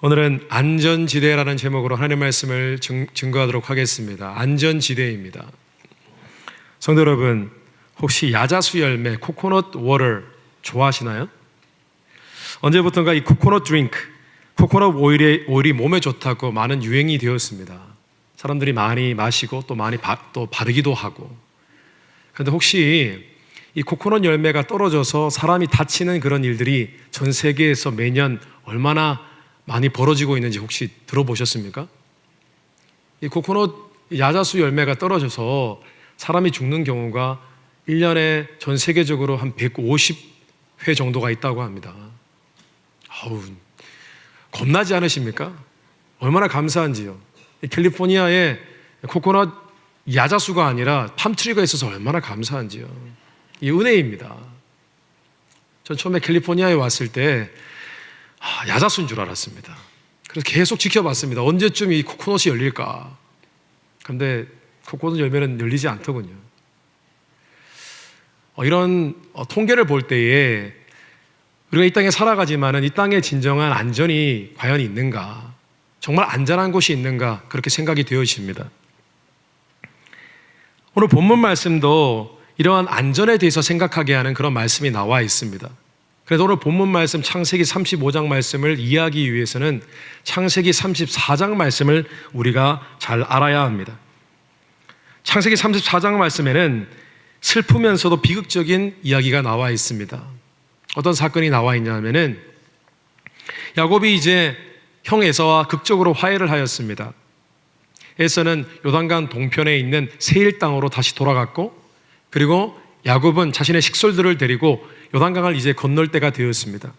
오늘은 안전지대라는 제목으로 하나님의 말씀을 증거하도록 하겠습니다. 안전지대입니다. 성도 여러분, 혹시 야자수 열매, 코코넛 워터 좋아하시나요? 언제부턴가 이 코코넛 드링크, 코코넛 오일이 몸에 좋다고 많은 유행이 되었습니다. 사람들이 많이 마시고 또 많이 또 바르기도 하고. 그런데 혹시 이 코코넛 열매가 떨어져서 사람이 다치는 그런 일들이 전 세계에서 매년 얼마나 많이 벌어지고 있는지 혹시 들어보셨습니까? 이 코코넛 야자수 열매가 떨어져서 사람이 죽는 경우가 1년에 전 세계적으로 한 150회 정도가 있다고 합니다. 아우, 겁나지 않으십니까? 얼마나 감사한지요. 캘리포니아에 코코넛 야자수가 아니라 팜트리가 있어서 얼마나 감사한지요. 이 은혜입니다. 전 처음에 캘리포니아에 왔을 때 야자수인 줄 알았습니다. 그래서 계속 지켜봤습니다. 언제쯤 이 코코넛이 열릴까? 그런데 코코넛 열매는 열리지 않더군요. 이런 통계를 볼 때에 우리가 이 땅에 살아가지만은 이 땅에 진정한 안전이 과연 있는가? 정말 안전한 곳이 있는가? 그렇게 생각이 되어집니다. 오늘 본문 말씀도 이러한 안전에 대해서 생각하게 하는 그런 말씀이 나와 있습니다. 그래서 오늘 본문 말씀 창세기 35장 말씀을 이해하기 위해서는 창세기 34장 말씀을 우리가 잘 알아야 합니다. 창세기 34장 말씀에는 슬프면서도 비극적인 이야기가 나와 있습니다. 어떤 사건이 나와 있냐면은 야곱이 이제 형 에서와 극적으로 화해를 하였습니다. 에서는 요단강 동편에 있는 세일 땅으로 다시 돌아갔고, 그리고 야곱은 자신의 식솔들을 데리고 요단강을 이제 건널 때가 되었습니다.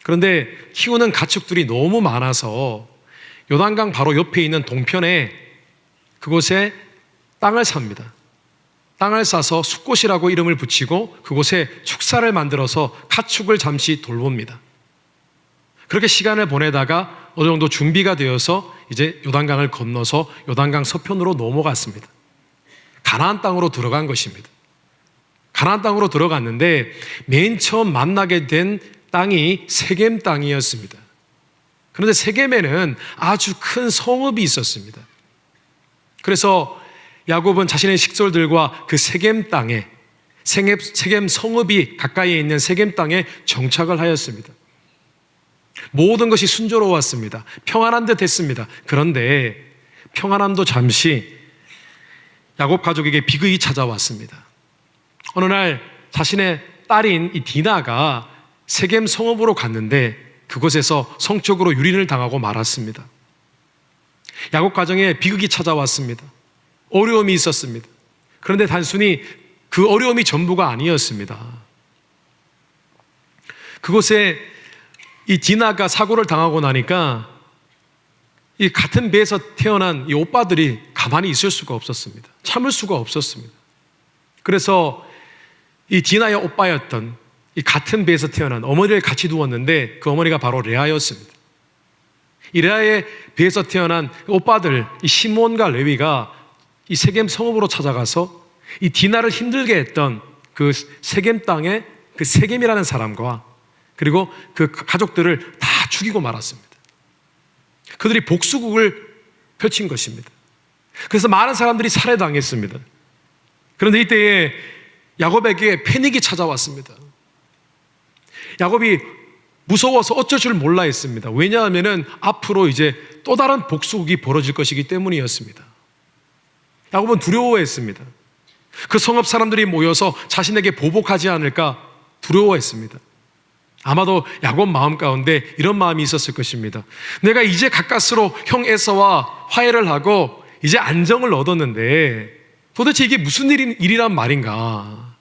그런데 키우는 가축들이 너무 많아서 요단강 바로 옆에 있는 동편에 그곳에 땅을 삽니다. 땅을 싸서 숫곳이라고 이름을 붙이고 그곳에 축사를 만들어서 가축을 잠시 돌봅니다. 그렇게 시간을 보내다가 어느 정도 준비가 되어서 이제 요단강을 건너서 요단강 서편으로 넘어갔습니다. 가나안 땅으로 들어간 것입니다. 가나안 땅으로 들어갔는데 맨 처음 만나게 된 땅이 세겜 땅이었습니다. 그런데 세겜에는 아주 큰 성읍이 있었습니다. 그래서 야곱은 자신의 식솔들과 그 세겜 땅에, 세겜 성읍이 가까이에 있는 세겜 땅에 정착을 하였습니다. 모든 것이 순조로웠습니다. 평안한 듯 했습니다. 그런데 평안함도 잠시 야곱 가족에게 비극이 찾아왔습니다. 어느 날 자신의 딸인 이 디나가 세겜 성읍으로 갔는데 그곳에서 성적으로 유린을 당하고 말았습니다. 야곱 가정에 비극이 찾아왔습니다. 어려움이 있었습니다. 그런데 단순히 그 어려움이 전부가 아니었습니다. 그곳에 이 디나가 사고를 당하고 나니까 이 같은 배에서 태어난 이 오빠들이 가만히 있을 수가 없었습니다. 참을 수가 없었습니다. 그래서 이 디나의 오빠였던 이 같은 배에서 태어난 어머니를 같이 두었는데 그 어머니가 바로 레아였습니다. 이 레아의 배에서 태어난 오빠들, 이 시몬과 레위가 이 세겜 성읍으로 찾아가서 이 디나를 힘들게 했던 그 세겜 땅에 그 세겜이라는 사람과 그리고 그 가족들을 다 죽이고 말았습니다. 그들이 복수국을 펼친 것입니다. 그래서 많은 사람들이 살해당했습니다. 그런데 이때에 야곱에게 패닉이 찾아왔습니다. 야곱이 무서워서 어쩔 줄 몰라 했습니다. 왜냐하면 앞으로 이제 또 다른 복수국이 벌어질 것이기 때문이었습니다. 야곱은 두려워했습니다. 그 성읍 사람들이 모여서 자신에게 보복하지 않을까 두려워했습니다. 아마도 야곱 마음 가운데 이런 마음이 있었을 것입니다. 내가 이제 가까스로 형 에서와 화해를 하고 이제 안정을 얻었는데 도대체 이게 무슨 일이란 말인가?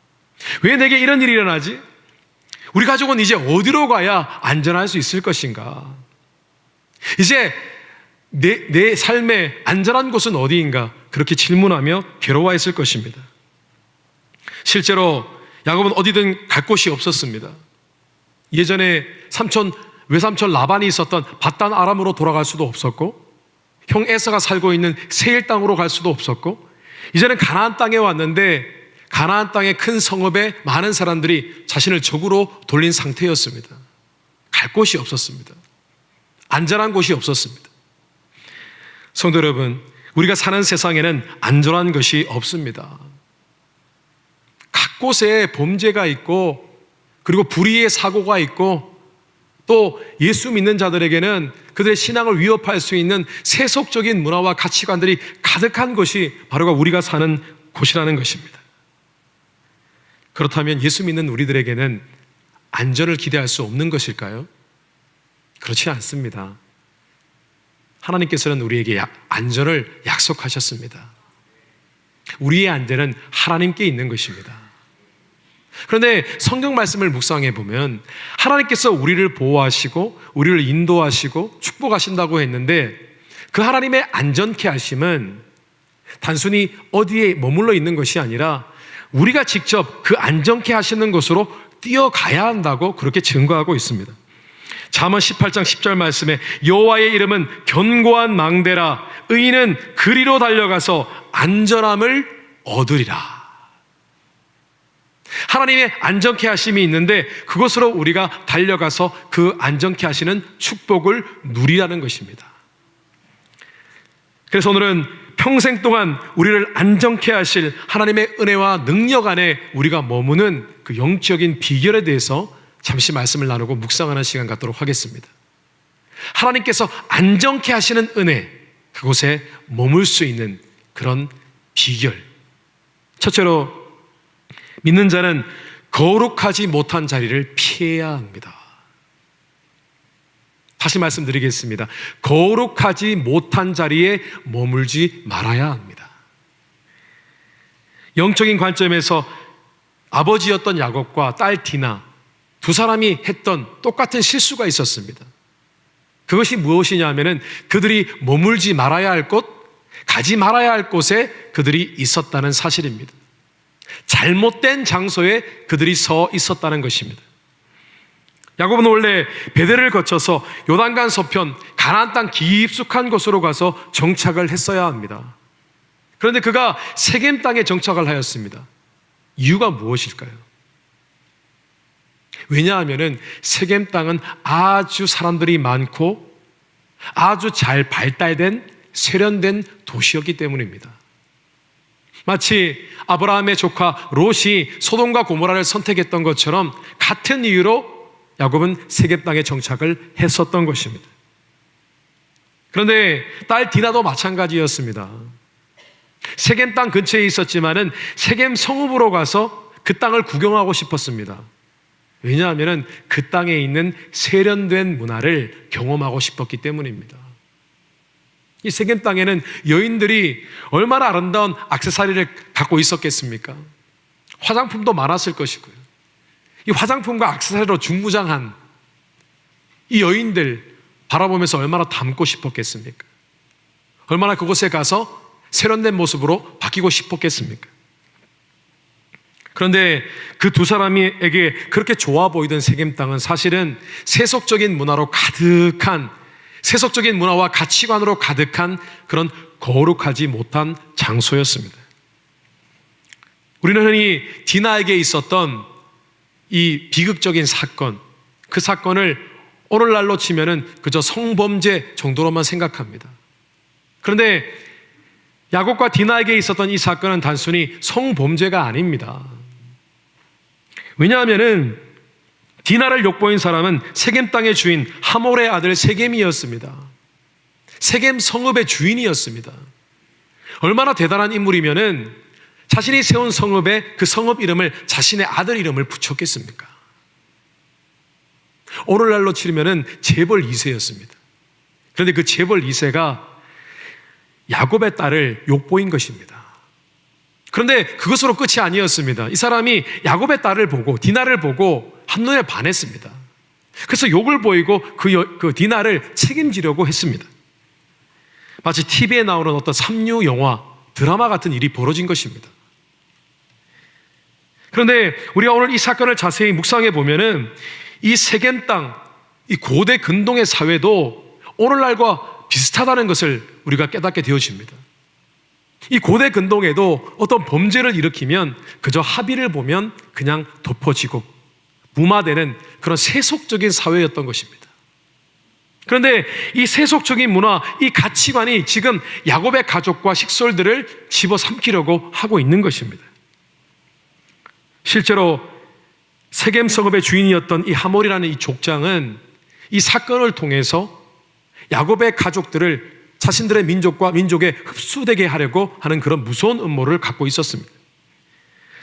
왜 내게 이런 일이 일어나지? 우리 가족은 이제 어디로 가야 안전할 수 있을 것인가? 이제 내 삶의 안전한 곳은 어디인가? 그렇게 질문하며 괴로워했을 것입니다. 실제로 야곱은 어디든 갈 곳이 없었습니다. 예전에 외삼촌 라반이 있었던 밧단 아람으로 돌아갈 수도 없었고, 형 에서가 살고 있는 세일 땅으로 갈 수도 없었고, 이제는 가나안 땅에 왔는데 가나안 땅의 큰 성읍에 많은 사람들이 자신을 적으로 돌린 상태였습니다. 갈 곳이 없었습니다. 안전한 곳이 없었습니다. 성도 여러분, 우리가 사는 세상에는 안전한 것이 없습니다. 각 곳에 범죄가 있고, 그리고 불의의 사고가 있고, 또 예수 믿는 자들에게는 그들의 신앙을 위협할 수 있는 세속적인 문화와 가치관들이 가득한 곳이 바로 우리가 사는 곳이라는 것입니다. 그렇다면 예수 믿는 우리들에게는 안전을 기대할 수 없는 것일까요? 그렇지 않습니다. 하나님께서는 우리에게 안전을 약속하셨습니다. 우리의 안전은 하나님께 있는 것입니다. 그런데 성경 말씀을 묵상해 보면 하나님께서 우리를 보호하시고 우리를 인도하시고 축복하신다고 했는데, 그 하나님의 안전케 하심은 단순히 어디에 머물러 있는 것이 아니라 우리가 직접 그 안전케 하시는 곳으로 뛰어가야 한다고 그렇게 증거하고 있습니다. 잠언 18장 10절 말씀에 여호와의 이름은 견고한 망대라, 의인은 그리로 달려가서 안전함을 얻으리라. 하나님의 안전케 하심이 있는데 그곳으로 우리가 달려가서 그 안전케 하시는 축복을 누리라는 것입니다. 그래서 오늘은 평생 동안 우리를 안전케 하실 하나님의 은혜와 능력 안에 우리가 머무는 그 영적인 비결에 대해서 잠시 말씀을 나누고 묵상하는 시간 갖도록 하겠습니다. 하나님께서 안전케 하시는 은혜, 그곳에 머물 수 있는 그런 비결. 첫째로, 믿는 자는 거룩하지 못한 자리를 피해야 합니다. 다시 말씀드리겠습니다. 거룩하지 못한 자리에 머물지 말아야 합니다. 영적인 관점에서 아버지였던 야곱과 딸 디나 두 사람이 했던 똑같은 실수가 있었습니다. 그것이 무엇이냐 하면은 그들이 머물지 말아야 할 곳, 가지 말아야 할 곳에 그들이 있었다는 사실입니다. 잘못된 장소에 그들이 서 있었다는 것입니다. 야곱은 원래 베델을 거쳐서 요단강 서편 가나안 땅 깊숙한 곳으로 가서 정착을 했어야 합니다. 그런데 그가 세겜 땅에 정착을 하였습니다. 이유가 무엇일까요? 왜냐하면 세겜 땅은 아주 사람들이 많고 아주 잘 발달된 세련된 도시였기 때문입니다. 마치 아브라함의 조카 롯이 소돔과 고모라를 선택했던 것처럼 같은 이유로 야곱은 세겜 땅에 정착을 했었던 것입니다. 그런데 딸 디나도 마찬가지였습니다. 세겜 땅 근처에 있었지만은 세겜 성읍으로 가서 그 땅을 구경하고 싶었습니다. 왜냐하면 그 땅에 있는 세련된 문화를 경험하고 싶었기 때문입니다. 이 세겜 땅에는 여인들이 얼마나 아름다운 액세서리를 갖고 있었겠습니까? 화장품도 많았을 것이고요. 이 화장품과 액세서리로 중무장한 이 여인들 바라보면서 얼마나 닮고 싶었겠습니까? 얼마나 그곳에 가서 세련된 모습으로 바뀌고 싶었겠습니까? 그런데 그 두 사람에게 그렇게 좋아 보이던 세겜 땅은 사실은 세속적인 문화로 가득한, 세속적인 문화와 가치관으로 가득한 그런 거룩하지 못한 장소였습니다. 우리는 흔히 디나에게 있었던 이 비극적인 사건, 그 사건을 오늘날로 치면은 그저 성범죄 정도로만 생각합니다. 그런데 야곱과 디나에게 있었던 이 사건은 단순히 성범죄가 아닙니다. 왜냐하면은 디나를 욕보인 사람은 세겜 땅의 주인 하몰의 아들 세겜이었습니다. 세겜 성읍의 주인이었습니다. 얼마나 대단한 인물이면은 자신이 세운 성읍에 그 성읍 이름을 자신의 아들 이름을 붙였겠습니까? 오늘날로 치면은 재벌 2세였습니다. 그런데 그 재벌 2세가 야곱의 딸을 욕보인 것입니다. 그런데 그것으로 끝이 아니었습니다. 이 사람이 야곱의 딸을 보고 디나를 보고 한눈에 반했습니다. 그래서 욕을 보이고 그 디나를 책임지려고 했습니다. 마치 TV에 나오는 어떤 삼류 영화, 드라마 같은 일이 벌어진 것입니다. 그런데 우리가 오늘 이 사건을 자세히 묵상해 보면은 이 세겜 땅, 이 고대 근동의 사회도 오늘날과 비슷하다는 것을 우리가 깨닫게 되어집니다. 이 고대 근동에도 어떤 범죄를 일으키면 그저 합의를 보면 그냥 덮어지고 무마되는 그런 세속적인 사회였던 것입니다. 그런데 이 세속적인 문화, 이 가치관이 지금 야곱의 가족과 식솔들을 집어삼키려고 하고 있는 것입니다. 실제로 세겜 성읍의 주인이었던 이 하몰이라는 이 족장은 이 사건을 통해서 야곱의 가족들을 자신들의 민족에 흡수되게 하려고 하는 그런 무서운 음모를 갖고 있었습니다.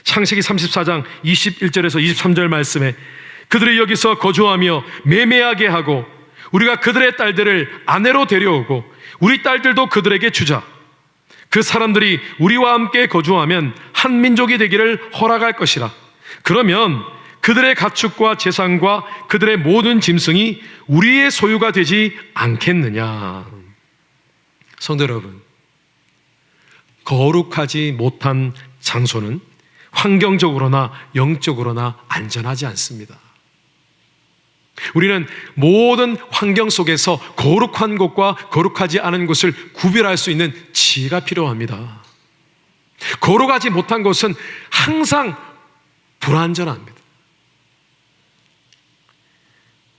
창세기 34장 21절에서 23절 말씀에 그들이 여기서 거주하며 매매하게 하고 우리가 그들의 딸들을 아내로 데려오고 우리 딸들도 그들에게 주자. 그 사람들이 우리와 함께 거주하면 한 민족이 되기를 허락할 것이라. 그러면 그들의 가축과 재산과 그들의 모든 짐승이 우리의 소유가 되지 않겠느냐. 성도 여러분, 거룩하지 못한 장소는 환경적으로나 영적으로나 안전하지 않습니다. 우리는 모든 환경 속에서 거룩한 곳과 거룩하지 않은 곳을 구별할 수 있는 지혜가 필요합니다. 거룩하지 못한 곳은 항상 불안전합니다.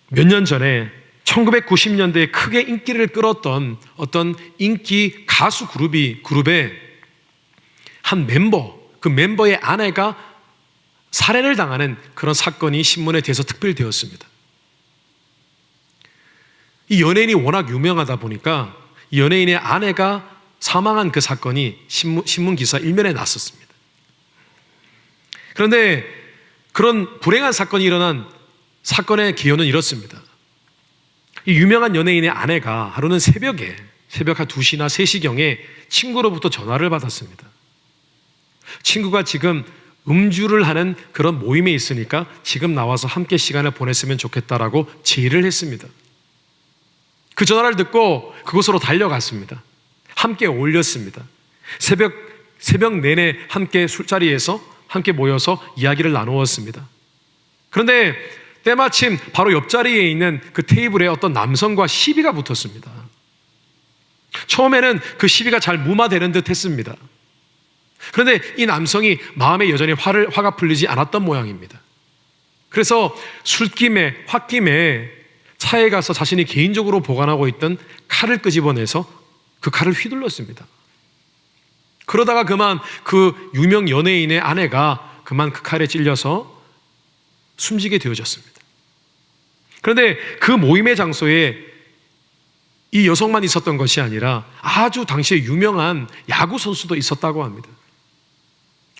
몇 년 전에 1990년대에 크게 인기를 끌었던 어떤 인기 가수 그룹의 한 그 멤버의 아내가 살해를 당하는 그런 사건이 신문에 대해서 특별되었습니다. 이 연예인이 워낙 유명하다 보니까 이 연예인의 아내가 사망한 그 사건이 신문 기사 일면에 났었습니다. 그런데 그런 불행한 사건이 일어난 사건의 기원은 이렇습니다. 이 유명한 연예인의 아내가 하루는 새벽 한 2시나 3시경에 친구로부터 전화를 받았습니다. 친구가 지금 음주를 하는 그런 모임에 있으니까 지금 나와서 함께 시간을 보냈으면 좋겠다라고 제의를 했습니다. 그 전화를 듣고 그곳으로 달려갔습니다. 함께 어울렸습니다. 새벽 내내 함께 술자리에서 함께 모여서 이야기를 나누었습니다. 그런데 때마침 바로 옆자리에 있는 그 테이블에 어떤 남성과 시비가 붙었습니다. 처음에는 그 시비가 잘 무마되는 듯 했습니다. 그런데 이 남성이 마음에 여전히 화가 풀리지 않았던 모양입니다. 그래서 홧김에 차에 가서 자신이 개인적으로 보관하고 있던 칼을 끄집어내서 그 칼을 휘둘렀습니다. 그러다가 그만 그 유명 연예인의 아내가 그만 그 칼에 찔려서 숨지게 되어졌습니다. 그런데 그 모임의 장소에 이 여성만 있었던 것이 아니라 아주 당시에 유명한 야구 선수도 있었다고 합니다.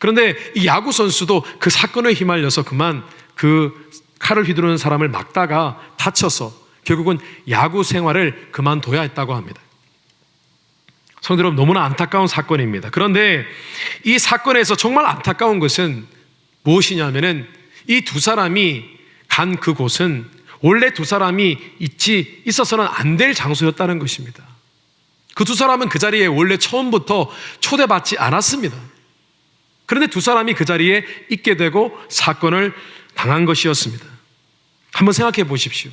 그런데 이 야구 선수도 그 사건에 휘말려서 그만 그 칼을 휘두르는 사람을 막다가 다쳐서 결국은 야구 생활을 그만둬야 했다고 합니다. 성도 여러분, 너무나 안타까운 사건입니다. 그런데 이 사건에서 정말 안타까운 것은 무엇이냐면은 이 두 사람이 간 그곳은 원래 두 사람이 있어서는 안 될 장소였다는 것입니다. 그 두 사람은 그 자리에 원래 처음부터 초대받지 않았습니다. 그런데 두 사람이 그 자리에 있게 되고 사건을 당한 것이었습니다. 한번 생각해 보십시오.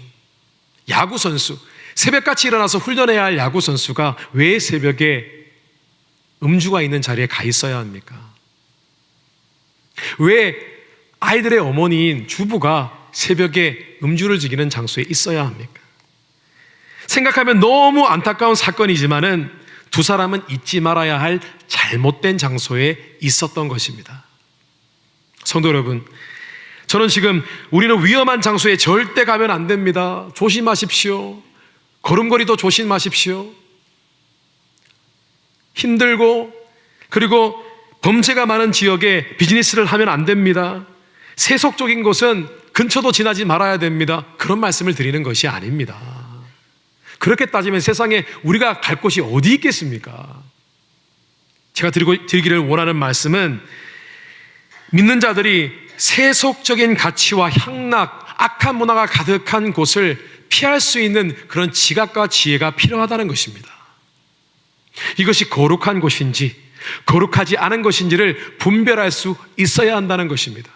야구 선수, 새벽같이 일어나서 훈련해야 할 야구 선수가 왜 새벽에 음주가 있는 자리에 가 있어야 합니까? 왜 아이들의 어머니인 주부가 새벽에 음주를 즐기는 장소에 있어야 합니까? 생각하면 너무 안타까운 사건이지만은 두 사람은 잊지 말아야 할 잘못된 장소에 있었던 것입니다. 성도 여러분, 저는 지금 우리는 위험한 장소에 절대 가면 안 됩니다. 조심하십시오. 걸음걸이도 조심하십시오. 힘들고 그리고 범죄가 많은 지역에 비즈니스를 하면 안 됩니다. 세속적인 곳은 근처도 지나지 말아야 됩니다. 그런 말씀을 드리는 것이 아닙니다. 그렇게 따지면 세상에 우리가 갈 곳이 어디 있겠습니까? 제가 드리기를 원하는 말씀은 믿는 자들이 세속적인 가치와 향락, 악한 문화가 가득한 곳을 피할 수 있는 그런 지각과 지혜가 필요하다는 것입니다. 이것이 거룩한 곳인지 거룩하지 않은 것인지를 분별할 수 있어야 한다는 것입니다.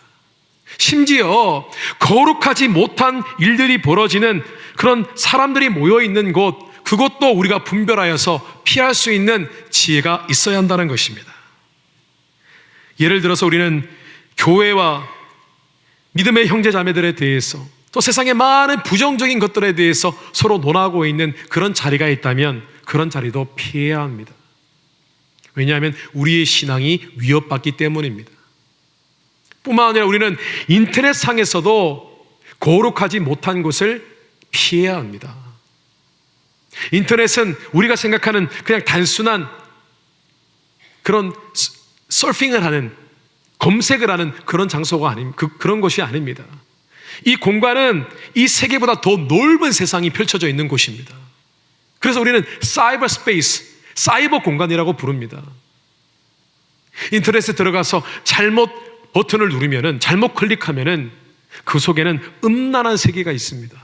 심지어 거룩하지 못한 일들이 벌어지는 그런 사람들이 모여있는 곳, 그것도 우리가 분별하여서 피할 수 있는 지혜가 있어야 한다는 것입니다. 예를 들어서 우리는 교회와 믿음의 형제 자매들에 대해서 또 세상의 많은 부정적인 것들에 대해서 서로 논하고 있는 그런 자리가 있다면 그런 자리도 피해야 합니다. 왜냐하면 우리의 신앙이 위협받기 때문입니다. 뿐만 아니라 우리는 인터넷상에서도 거룩하지 못한 곳을 피해야 합니다. 인터넷은 우리가 생각하는 그냥 단순한 그런 서핑을 하는, 검색을 하는 그런 장소가 그런 곳이 아닙니다. 이 공간은 이 세계보다 더 넓은 세상이 펼쳐져 있는 곳입니다. 그래서 우리는 사이버 스페이스, 사이버 공간이라고 부릅니다. 인터넷에 들어가서 잘못 버튼을 누르면은, 잘못 클릭하면은 그 속에는 음란한 세계가 있습니다.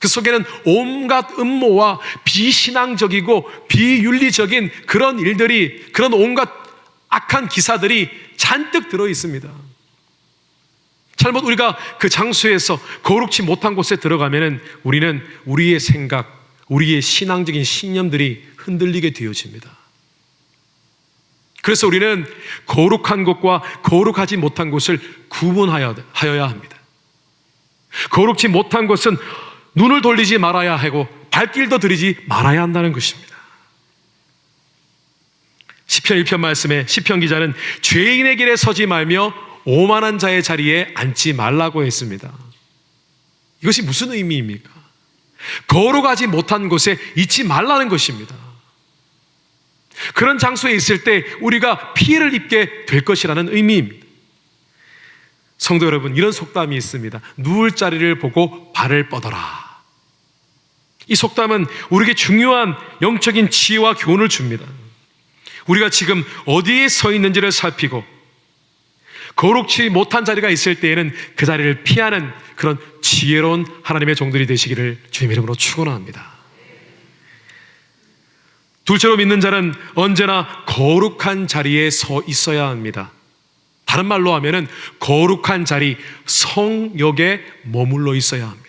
그 속에는 온갖 음모와 비신앙적이고 비윤리적인 그런 일들이, 그런 온갖 악한 기사들이 잔뜩 들어 있습니다. 잘못 우리가 그 장소에서 거룩지 못한 곳에 들어가면은 우리는 우리의 생각, 우리의 신앙적인 신념들이 흔들리게 되어집니다. 그래서 우리는 거룩한 곳과 거룩하지 못한 곳을 구분하여야 합니다. 거룩지 못한 곳은 눈을 돌리지 말아야 하고 발길도 들이지 말아야 한다는 것입니다. 시편 1편 말씀에 시편 기자는 죄인의 길에 서지 말며 오만한 자의 자리에 앉지 말라고 했습니다. 이것이 무슨 의미입니까? 거룩하지 못한 곳에 있지 말라는 것입니다. 그런 장소에 있을 때 우리가 피해를 입게 될 것이라는 의미입니다. 성도 여러분, 이런 속담이 있습니다. 누울 자리를 보고 발을 뻗어라. 이 속담은 우리에게 중요한 영적인 지혜와 교훈을 줍니다. 우리가 지금 어디에 서 있는지를 살피고 거룩지 못한 자리가 있을 때에는 그 자리를 피하는 그런 지혜로운 하나님의 종들이 되시기를 주님의 이름으로 축원합니다. 둘째로 믿는 자는 언제나 거룩한 자리에 서 있어야 합니다. 다른 말로 하면은 거룩한 자리, 성역에 머물러 있어야 합니다.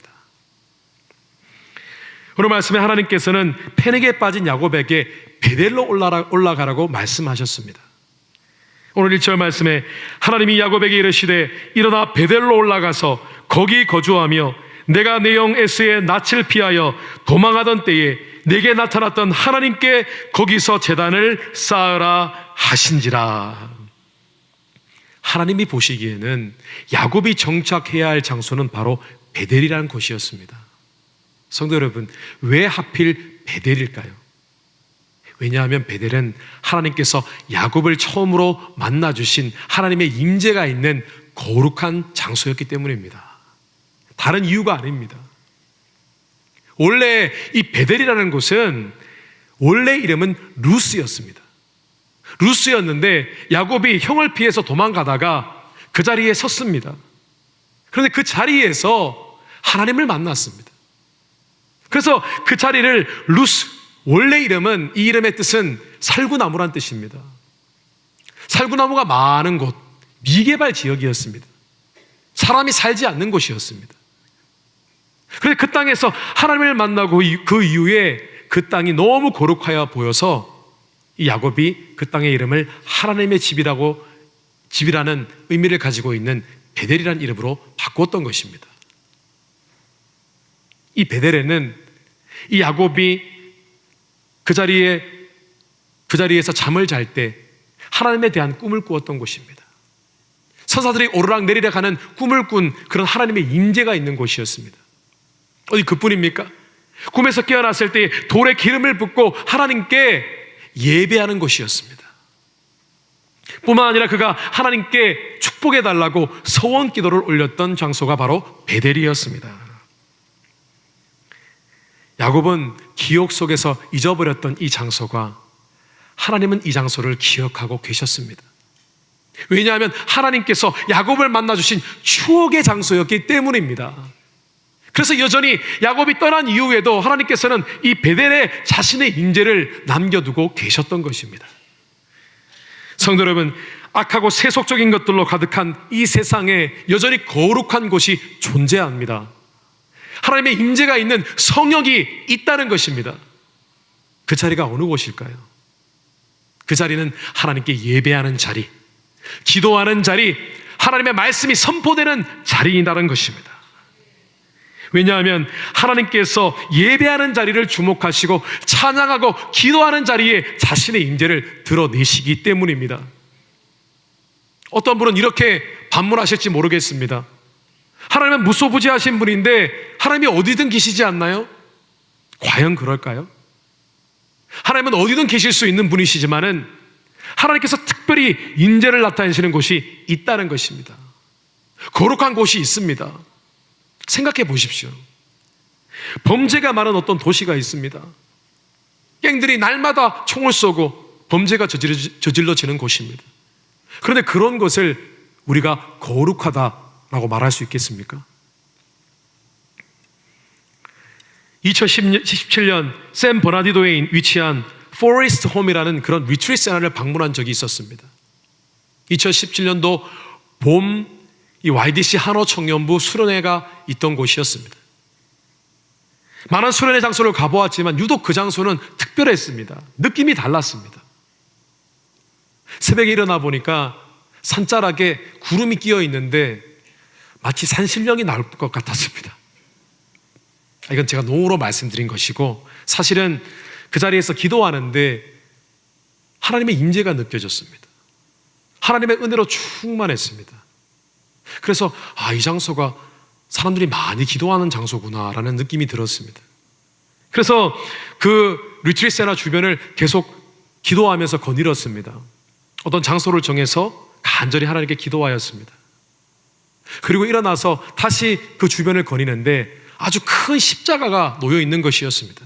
오늘 말씀에 하나님께서는 패닉에 빠진 야곱에게 베델로 올라가라고 말씀하셨습니다. 오늘 1절 말씀에 하나님이 야곱에게 이르시되 일어나 베델로 올라가서 거기 거주하며 내가 내 영 에스의 낯을 피하여 도망하던 때에 내게 나타났던 하나님께 거기서 제단을 쌓으라 하신지라. 하나님이 보시기에는 야곱이 정착해야 할 장소는 바로 베델이라는 곳이었습니다. 성도 여러분, 왜 하필 베델일까요? 왜냐하면 베델은 하나님께서 야곱을 처음으로 만나주신 하나님의 임재가 있는 거룩한 장소였기 때문입니다. 다른 이유가 아닙니다. 원래 이 베델이라는 곳은 원래 이름은 루스였습니다. 루스였는데 야곱이 형을 피해서 도망가다가 그 자리에 섰습니다. 그런데 그 자리에서 하나님을 만났습니다. 그래서 그 자리를 루스, 원래 이름은, 이 이름의 뜻은 살구나무란 뜻입니다. 살구나무가 많은 곳, 미개발 지역이었습니다. 사람이 살지 않는 곳이었습니다. 그런데 그 땅에서 하나님을 만나고 그 이후에 그 땅이 너무 거룩하여 보여서 이 야곱이 그 땅의 이름을 하나님의 집이라는 의미를 가지고 있는 베델이라는 이름으로 바꾸었던 것입니다. 이 베델에는 이 야곱이 그 자리에서 잠을 잘 때 하나님에 대한 꿈을 꾸었던 곳입니다. 천사들이 오르락 내리락 하는 꿈을 꾼 그런 하나님의 임재가 있는 곳이었습니다. 어디 그뿐입니까? 꿈에서 깨어났을 때 돌에 기름을 붓고 하나님께 예배하는 곳이었습니다. 뿐만 아니라 그가 하나님께 축복해달라고 서원 기도를 올렸던 장소가 바로 베델이었습니다. 야곱은 기억 속에서 잊어버렸던 이 장소가 하나님은 이 장소를 기억하고 계셨습니다. 왜냐하면 하나님께서 야곱을 만나주신 추억의 장소였기 때문입니다. 그래서 여전히 야곱이 떠난 이후에도 하나님께서는 이 베델에 자신의 임재를 남겨두고 계셨던 것입니다. 성도 여러분, 악하고 세속적인 것들로 가득한 이 세상에 여전히 거룩한 곳이 존재합니다. 하나님의 임재가 있는 성역이 있다는 것입니다. 그 자리가 어느 곳일까요? 그 자리는 하나님께 예배하는 자리, 기도하는 자리, 하나님의 말씀이 선포되는 자리이라는 것입니다. 왜냐하면 하나님께서 예배하는 자리를 주목하시고 찬양하고 기도하는 자리에 자신의 임재를 드러내시기 때문입니다. 어떤 분은 이렇게 반문하실지 모르겠습니다. 하나님은 무소부지하신 분인데 하나님이 어디든 계시지 않나요? 과연 그럴까요? 하나님은 어디든 계실 수 있는 분이시지만은 하나님께서 특별히 임재를 나타내시는 곳이 있다는 것입니다. 거룩한 곳이 있습니다. 생각해 보십시오. 범죄가 많은 어떤 도시가 있습니다. 갱들이 날마다 총을 쏘고 범죄가 저질러지는 곳입니다. 그런데 그런 것을 우리가 거룩하다라고 말할 수 있겠습니까? 2017년 샌 버나디노에 위치한 포레스트 홈이라는 그런 리트리트 센터를 방문한 적이 있었습니다. 2017년도 봄 이 YDC 한호 청년부 수련회가 있던 곳이었습니다. 많은 수련회 장소를 가보았지만 유독 그 장소는 특별했습니다. 느낌이 달랐습니다. 새벽에 일어나 보니까 산자락에 구름이 끼어 있는데 마치 산신령이 나올 것 같았습니다. 이건 제가 농으로 말씀드린 것이고, 사실은 그 자리에서 기도하는데 하나님의 임재가 느껴졌습니다. 하나님의 은혜로 충만했습니다. 그래서 이 장소가 사람들이 많이 기도하는 장소구나라는 느낌이 들었습니다. 그래서 그 리트리트 센터 주변을 계속 기도하면서 거닐었습니다. 어떤 장소를 정해서 간절히 하나님께 기도하였습니다. 그리고 일어나서 다시 그 주변을 거니는데 아주 큰 십자가가 놓여 있는 것이었습니다.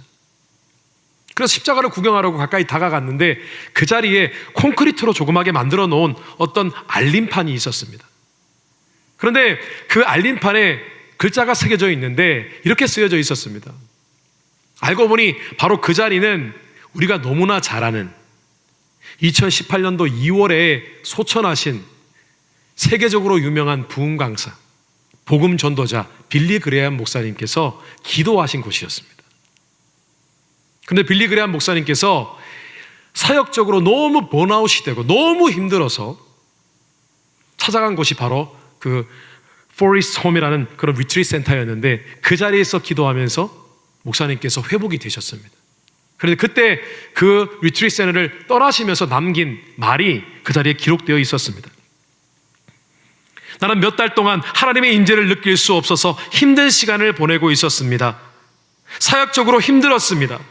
그래서 십자가를 구경하려고 가까이 다가갔는데 그 자리에 콘크리트로 조그맣게 만들어 놓은 어떤 알림판이 있었습니다. 그런데 그 알림판에 글자가 새겨져 있는데 이렇게 쓰여져 있었습니다. 알고 보니 바로 그 자리는 우리가 너무나 잘 아는 2018년도 2월에 소천하신 세계적으로 유명한 부흥 강사, 복음 전도자 빌리 그레이엄 목사님께서 기도하신 곳이었습니다. 그런데 빌리 그레이엄 목사님께서 사역적으로 너무 번아웃이 되고 너무 힘들어서 찾아간 곳이 바로 그 포레스트 홈이라는 그런 리트리트 센터였는데 그 자리에서 기도하면서 목사님께서 회복이 되셨습니다. 그런데 그때 그 리트리트 센터를 떠나시면서 남긴 말이 그 자리에 기록되어 있었습니다. 나는 몇 달 동안 하나님의 임재를 느낄 수 없어서 힘든 시간을 보내고 있었습니다. 사역적으로 힘들었습니다.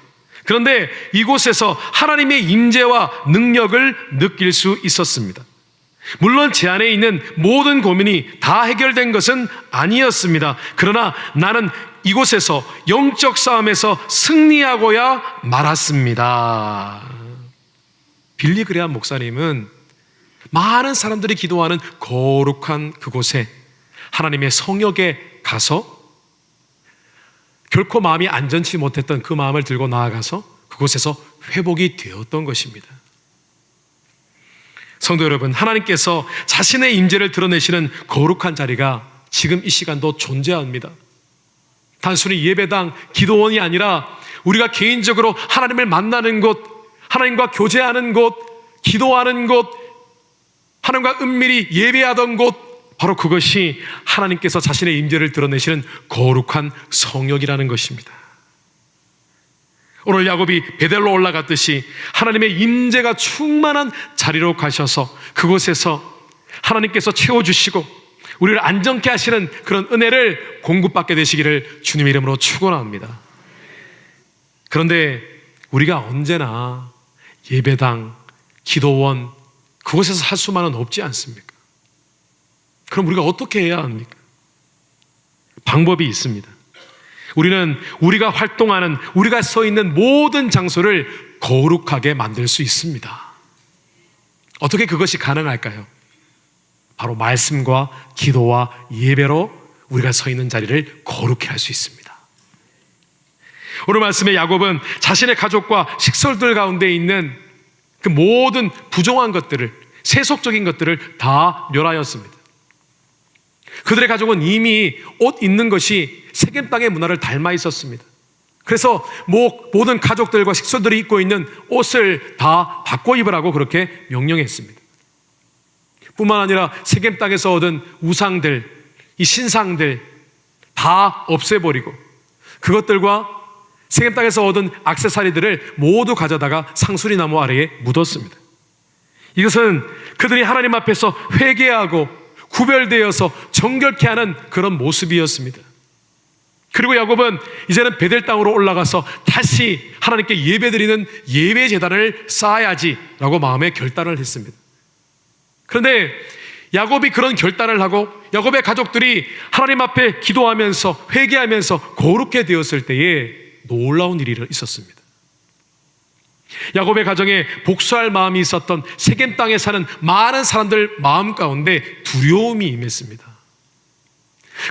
그런데 이곳에서 하나님의 임재와 능력을 느낄 수 있었습니다. 물론 제 안에 있는 모든 고민이 다 해결된 것은 아니었습니다. 그러나 나는 이곳에서 영적 싸움에서 승리하고야 말았습니다. 빌리 그레이엄 목사님은 많은 사람들이 기도하는 거룩한 그곳에 하나님의 성역에 가서 결코 마음이 안전치 못했던 그 마음을 들고 나아가서 그곳에서 회복이 되었던 것입니다. 성도 여러분, 하나님께서 자신의 임재를 드러내시는 거룩한 자리가 지금 이 시간도 존재합니다. 단순히 예배당, 기도원이 아니라 우리가 개인적으로 하나님을 만나는 곳, 하나님과 교제하는 곳, 기도하는 곳, 하나님과 은밀히 예배하던 곳, 바로 그것이 하나님께서 자신의 임재를 드러내시는 거룩한 성역이라는 것입니다. 오늘 야곱이 베델로 올라갔듯이 하나님의 임재가 충만한 자리로 가셔서 그곳에서 하나님께서 채워주시고 우리를 안정케 하시는 그런 은혜를 공급받게 되시기를 주님의 이름으로 축원합니다. 그런데 우리가 언제나 예배당, 기도원 그곳에서 할 수만은 없지 않습니까? 그럼 우리가 어떻게 해야 합니까? 방법이 있습니다. 우리는 우리가 활동하는, 우리가 서 있는 모든 장소를 거룩하게 만들 수 있습니다. 어떻게 그것이 가능할까요? 바로 말씀과 기도와 예배로 우리가 서 있는 자리를 거룩히 할 수 있습니다. 오늘 말씀의 야곱은 자신의 가족과 식솔들 가운데 있는 그 모든 부정한 것들을, 세속적인 것들을 다 멸하였습니다. 그들의 가족은 이미 옷 입는 것이 세겜 땅의 문화를 닮아 있었습니다. 그래서 모든 가족들과 식솔들이 입고 있는 옷을 다 바꿔 입으라고 그렇게 명령했습니다. 뿐만 아니라 세겜 땅에서 얻은 우상들, 이 신상들 다 없애버리고 그것들과 세겜 땅에서 얻은 액세서리들을 모두 가져다가 상수리나무 아래에 묻었습니다. 이것은 그들이 하나님 앞에서 회개하고 구별되어서 정결케 하는 그런 모습이었습니다. 그리고 야곱은 이제는 베델 땅으로 올라가서 다시 하나님께 예배드리는 예배 제단을 쌓아야지라고 마음에 결단을 했습니다. 그런데 야곱이 그런 결단을 하고 야곱의 가족들이 하나님 앞에 기도하면서 회개하면서 거룩해 되었을 때에 놀라운 일이 있었습니다. 야곱의 가정에 복수할 마음이 있었던 세겜 땅에 사는 많은 사람들 마음 가운데 두려움이 임했습니다.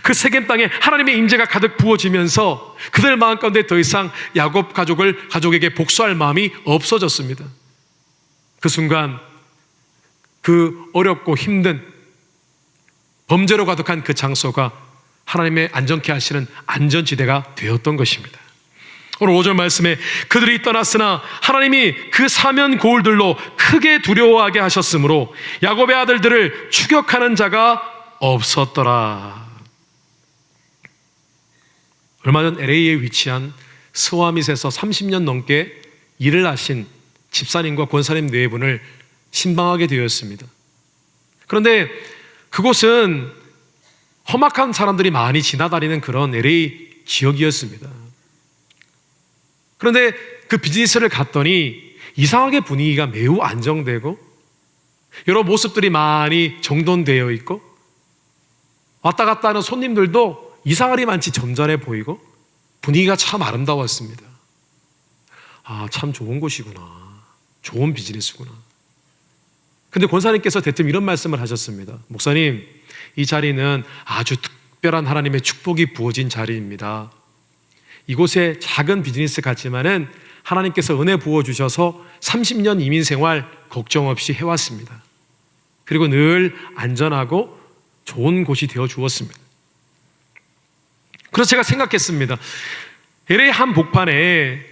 그 세겜 땅에 하나님의 임재가 가득 부어지면서 그들 마음 가운데 더 이상 야곱 가족에게 복수할 마음이 없어졌습니다. 그 순간 그 어렵고 힘든 범죄로 가득한 그 장소가 하나님의 안전케 하시는 안전지대가 되었던 것입니다. 오늘 5절 말씀에 그들이 떠났으나 하나님이 그 사면 고울들로 크게 두려워하게 하셨으므로 야곱의 아들들을 추격하는 자가 없었더라. 얼마 전 LA에 위치한 스와밋에서 30년 넘게 일을 하신 집사님과 권사님 네 분을 신방하게 되었습니다. 그런데 그곳은 험악한 사람들이 많이 지나다니는 그런 LA 지역이었습니다. 그런데 그 비즈니스를 갔더니 이상하게 분위기가 매우 안정되고 여러 모습들이 많이 정돈되어 있고 왔다 갔다 하는 손님들도 이상하리 많지 점잖해 보이고 분위기가 참 아름다웠습니다. 아, 참 좋은 곳이구나. 좋은 비즈니스구나. 근데 권사님께서 대뜸 이런 말씀을 하셨습니다. 목사님, 이 자리는 아주 특별한 하나님의 축복이 부어진 자리입니다. 이곳에 작은 비즈니스 같지만은 하나님께서 은혜 부어주셔서 30년 이민 생활 걱정 없이 해왔습니다. 그리고 늘 안전하고 좋은 곳이 되어 주었습니다. 그래서 제가 생각했습니다. LA 한 복판에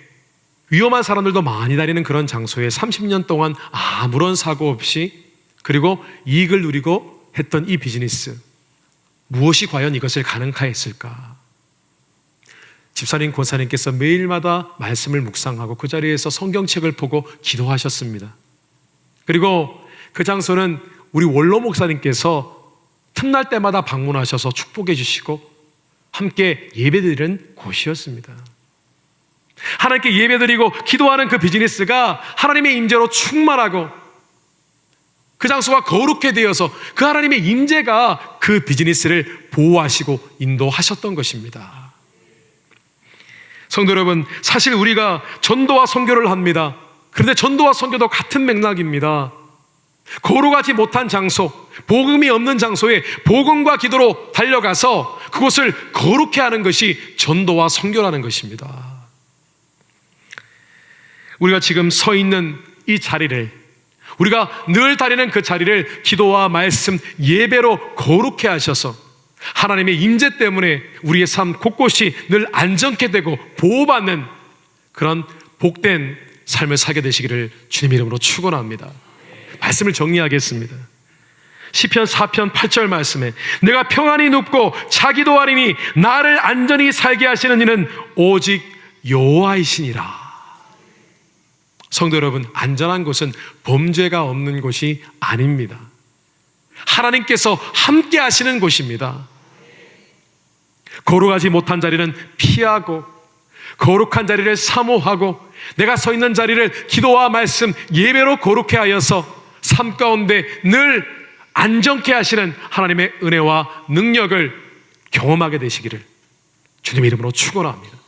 위험한 사람들도 많이 다니는 그런 장소에 30년 동안 아무런 사고 없이 그리고 이익을 누리고 했던 이 비즈니스, 무엇이 과연 이것을 가능하였을까? 집사님, 권사님께서 매일마다 말씀을 묵상하고 그 자리에서 성경책을 보고 기도하셨습니다. 그리고 그 장소는 우리 원로 목사님께서 틈날 때마다 방문하셔서 축복해 주시고 함께 예배드리는 곳이었습니다. 하나님께 예배드리고 기도하는 그 비즈니스가 하나님의 임재로 충만하고 그 장소가 거룩해 되어서 그 하나님의 임재가 그 비즈니스를 보호하시고 인도하셨던 것입니다. 성도 여러분, 사실 우리가 전도와 선교를 합니다. 그런데 전도와 선교도 같은 맥락입니다. 거룩하지 못한 장소, 복음이 없는 장소에 복음과 기도로 달려가서 그곳을 거룩해 하는 것이 전도와 선교라는 것입니다. 우리가 지금 서 있는 이 자리를, 우리가 늘 다니는 그 자리를 기도와 말씀, 예배로 거룩해 하셔서 하나님의 임재 때문에 우리의 삶 곳곳이 늘 안전케 되고 보호받는 그런 복된 삶을 살게 되시기를 주님 이름으로 축원합니다. 말씀을 정리하겠습니다. 시편 4편 8절 말씀에 내가 평안히 눕고 자기도 하리니 나를 안전히 살게 하시는 이는 오직 여호와이시니라. 성도 여러분, 안전한 곳은 범죄가 없는 곳이 아닙니다. 하나님께서 함께 하시는 곳입니다. 거룩하지 못한 자리는 피하고 거룩한 자리를 사모하고 내가 서 있는 자리를 기도와 말씀, 예배로 거룩해 하여서 삶 가운데 늘 안정케 하시는 하나님의 은혜와 능력을 경험하게 되시기를 주님의 이름으로 축원합니다.